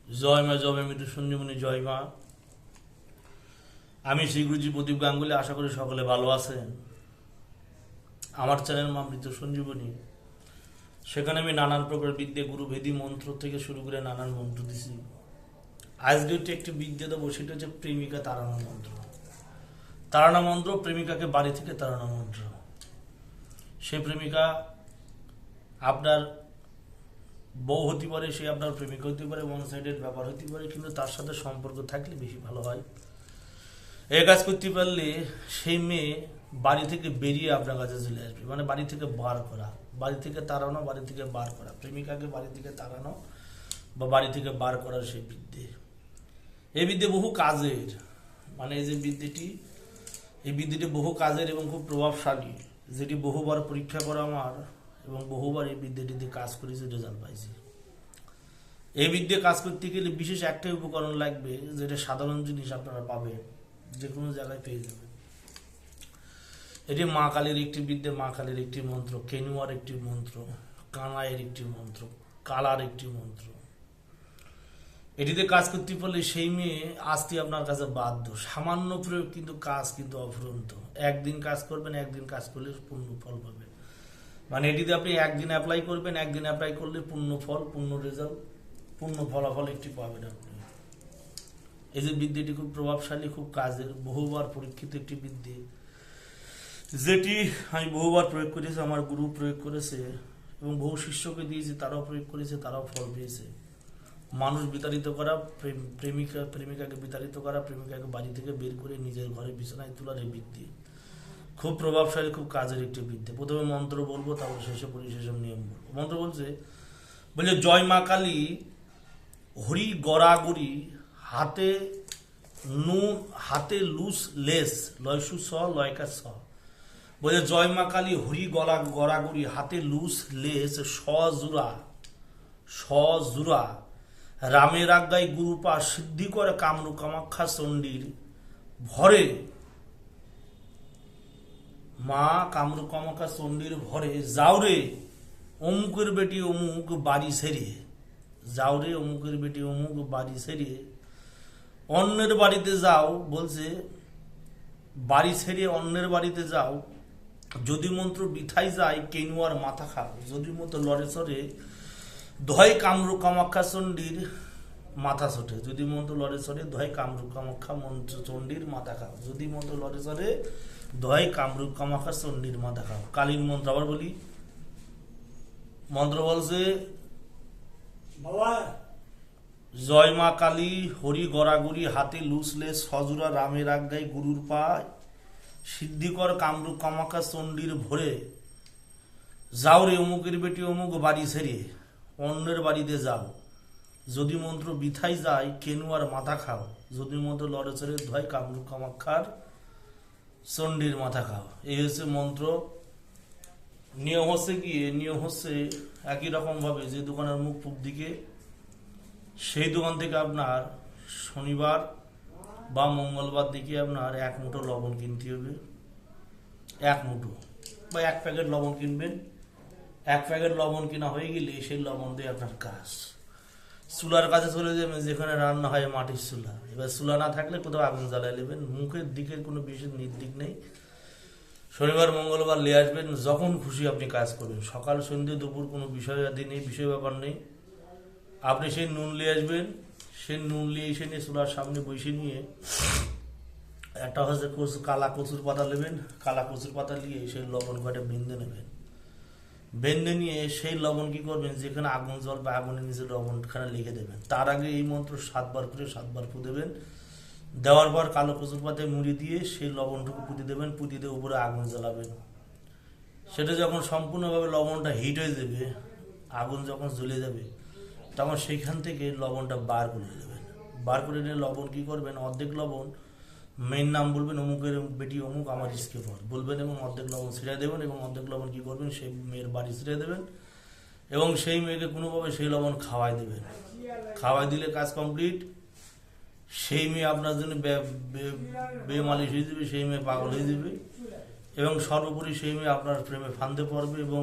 জয় মা জয় মৃত্যু সঞ্জীবনী জয় মা। আমি শ্রী গুরুজি প্রদীপ গাঙ্গুলি। আশা করি সকলে ভালো আছেন। আমার চ্যানেল মা মৃত্যু সঞ্জীবনী, সেখানে আমি নানান প্রকার বিদ্যে গুরু ভেদি মন্ত্র থেকে শুরু করে নানান মন্ত্র দিছি। আজকে একটি বিদ্যে দেবো, সেটা হচ্ছে প্রেমিকা তাড়ানো মন্ত্র। তাড়ানো মন্ত্র, প্রেমিকাকে বাড়ি থেকে তাড়ানো মন্ত্র। সে প্রেমিকা আপনার বউ হতে পারে, সে আপনার প্রেমিকা হতে পারে, ওয়ান সাইডেড ব্যাপার হতে পারে, কিন্তু তার সাথে সম্পর্ক থাকলে বেশি ভালো হয়। এই কাজ করতে পারলে সেই মেয়ে বাড়ি থেকে বেরিয়ে আপনার কাছে চলে আসবে, মানে বাড়ি থেকে বার করা, বাড়ি থেকে তাড়ানো, বাড়ি থেকে বার করা, প্রেমিকাকে বাড়ি থেকে তাড়ানো বা বাড়ি থেকে বার করার সেই বিদ্যে। এই বিদ্যে বহু কাজের, মানে এই যে বিদ্যেটি, এই বিদ্যেটি বহু কাজের এবং খুব প্রভাবশালী, যেটি বহুবার পরীক্ষা করা আমার, এবং বহুবার এই বিদ্যাটিতে কাজ করেছি, রেজাল্ট পাইছি। এই বিদ্যে কাজ করতে গেলে বিশেষ একটাই উপকরণ লাগবে, যেটা সাধারণ জিনিস আপনারা পাবেন, যে কোনো জায়গায় পেয়ে যাবেন। এটি মা কালীর একটি বিদ্যে, মা কালীর একটি মন্ত্র, কেনুয়ার একটি মন্ত্র, কানাইয়ের একটি মন্ত্র, কালার একটি মন্ত্র। এটিতে কাজ করতে পারলে সেই মেয়ে আসতে আপনার কাছে বাধ্য। সামান্য প্রয়োগ কিন্তু কাজ কিন্তু অফুরন্ত। একদিন কাজ করবেন, একদিন কাজ করলে পূর্ণ ফল পাবেন। মানে এটিতে আপনি একদিন অ্যাপ্লাই করবেন, একদিন অ্যাপ্লাই করলে পূর্ণ ফল, পূর্ণ রেজাল্ট, পূর্ণ ফলাফল একটি পাবেন আপনি। এই যে বিদ্যাটি খুব প্রভাবশালী, খুব কাজের, বহুবার পরীক্ষিত একটি বিদ্যে, যেটি আমি বহুবার প্রয়োগ করেছি, আমার গুরু প্রয়োগ করেছে এবং বহু শিষ্যকে দিয়েছে, তারাও প্রয়োগ করেছে, তারাও ফল পেয়েছে। মানুষ বিতাড়িত করা, প্রেমিকাকে বিতাড়িত করা, প্রেমিকাকে বাড়ি থেকে বের করে নিজের ঘরে বিছানায় তোলার এই বিদ্যে খুব প্রভাবশালী, খুব কাজের একটি বিদ্যে। প্রথমে মন্ত্র বলবো, তারপর শেষে পরিশেষে নিয়ম বলবো। মন্ত্র বলছে জয় মা কালী হরি গড়াগড়ি হাতে হাতে লুস লেস লয়সু স লয়কা স। বলে জয় মা কালী হরি গড়াগড়ি হাতে লুস লেস সজুরা রামের আজ্ঞায় গুরুপা সিদ্ধি করে কামরু কামাখ্যা চণ্ডীর ভরে। মা কামরু কামাখ্যা চণ্ডীর ভরে যাওরে অমুকের বেটি অমুক বাড়ি সেরে, যাওরে অমুকের বেটি অমুক বাড়ি সেরে অন্যের বাড়িতে যাও। বলছে বাড়ি ছেড়ে অন্যের বাড়িতে যাও, যদি মন্ত্র বিথাই যায় কেনুয়ার মাথা খাও। যদি মন্ত্র লড়ে সরে দয় কামরু কামাখ্যা চণ্ডীর মাথা ছোটে। যদি মন্ত্র লড়ে সরে দয় কামরু কামাখ্যা মন্ত্র চণ্ডীর মাথা খাও। যদি মন্ত্র লড়ে সরে দয় কামরু কামাখ্যা চণ্ডীর মাথা খাও। কালীর মন্ত্র আবার বলি। মন্ত্র বলছে জয় মা কালী হরি গড়াগড়ি হাতে লুসলে সজুরা রামের আজ্ঞায় গুরুর পায় সিদ্ধিকর কামরূপ কামাখ্যা চণ্ডীর ভরে যাও রে অমুকের বেটি অমুক বাড়ি ছেড়ে অন্যের বাড়িতে যাও। যদি মন্ত্র বিথাই যায় কেনুয়ার মাথা খাও। যদি মন্ত্র লড়ে চড়ে ধয় কামরূপ কামাখ্যার চণ্ডীর মাথা খাও। এই হচ্ছে মন্ত্র। নিয়ম হচ্ছে একই রকম ভাবে, যে দোকানের মুখ পূব দিকে, সেই দোকান থেকে আপনার শনিবার বা মঙ্গলবার দিকে আপনার 1 মুঠো লবণ কিনতে হবে। 1 মুঠো বা 1 প্যাকেট লবণ কিনবেন। 1 প্যাকেট লবণ কিনা হয়ে গেলে সেই লবণ দিয়ে আপনার কাজ। চুলার কাছে চলে যাবেন, যেখানে রান্না হয় মাটির চুলা। এবার চুলা না থাকলে কোথাও আগুন জ্বালাই নেবেন। মুখের দিকের কোনো বিশেষ নির্দিক নেই। শনিবার মঙ্গলবার নিয়ে আসবেন, যখন খুশি আপনি কাজ করবেন। সকাল সন্ধ্যে দুপুর কোনো বিষয় আদি নেই, বিষয় ব্যাপার নেই। আপনি সেই নুন নিয়ে আসবেন, সেই নুন নিয়ে এসে নিয়ে চুলার সামনে বসে নিয়ে একটা হচ্ছে কালা কচুর পাতা নেবেন। কালা কচুর পাতা নিয়ে সেই লবণ ঘটে বেঁধে নেবেন। বেঁধে নিয়ে সেই লবণ কি করবেন, যেখানে আগুন জ্বলবে আগুনের নিচে লবণখানে লিখে দেবেন। তার আগে এই মন্ত্র 7 বার করে 7 বার ফু দেবেন। দেওয়ার পর কালো কচুর পাতায় মুড়ি দিয়ে সেই লবণটুকু পুঁতে দেবেন। পুঁতে দিয়ে উপরে আগুন জ্বালাবেন। সেটা যখন সম্পূর্ণভাবে লবণটা হিট হয়ে যাবে, আগুন যখন জ্বলে যাবে, তখন সেইখান থেকে লবণটা বার করে নেবেন। বার করে নিয়ে লবণ কি করবেন, অর্ধেক লবণ মেয়ের নাম বলবেন, অমুকের বেটি অমুক আমার ইসকে পর বলবেন, এবং অর্ধেক লবণ ছিঁড়ে দেবেন, এবং অর্ধেক লবণ কি করবেন, সেই মেয়ের বাড়ি ছিঁড়ে দেবেন, এবং সেই মেয়েকে কোনোভাবে সেই লবণ খাওয়াই দেবেন। খাওয়াই দিলে কাজ কমপ্লিট। সেই মেয়ে আপনার জন্য বেমালিশ হয়ে যাবে, সেই মেয়ে পাগল হয়ে যাবে, এবং সর্বোপরি সেই মেয়ে আপনার প্রেমে ফান্দে পড়বে, এবং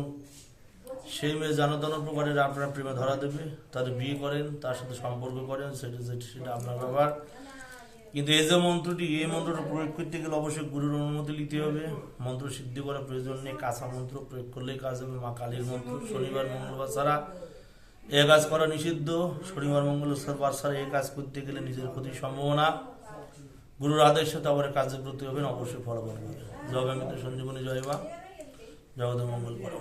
সেই মেয়ে জানতন প্রকারের আপনার প্রেমে ধরা দেবে, তাদের বিয়ে করেন, তার সাথে সম্পর্ক করেন, সেটা আপনার ব্যাপার। কিন্তু এই যে মন্ত্রটি, এই মন্ত্রটা প্রয়োগ করতে গেলে অবশ্যই গুরুর অনুমতি নিতে হবে। মন্ত্র সিদ্ধি করার প্রয়োজন নেই, কাঁচা মন্ত্র প্রয়োগ করলেই কাজ হবে। মা কালীর মন্ত্র শনিবার মঙ্গলবার ছাড়া এ কাজ করা নিষিদ্ধ। শনিবার মঙ্গলবার ছাড়া এই কাজ করতে গেলে নিজের ক্ষতির সম্ভাবনা। গুরুর আদেশে তারপরে কাজে ব্রতী হবেন, অবশ্যই ফলাফল পাবেন। জয় মা সঞ্জীবনী, জয় মা জগতের মঙ্গল করো।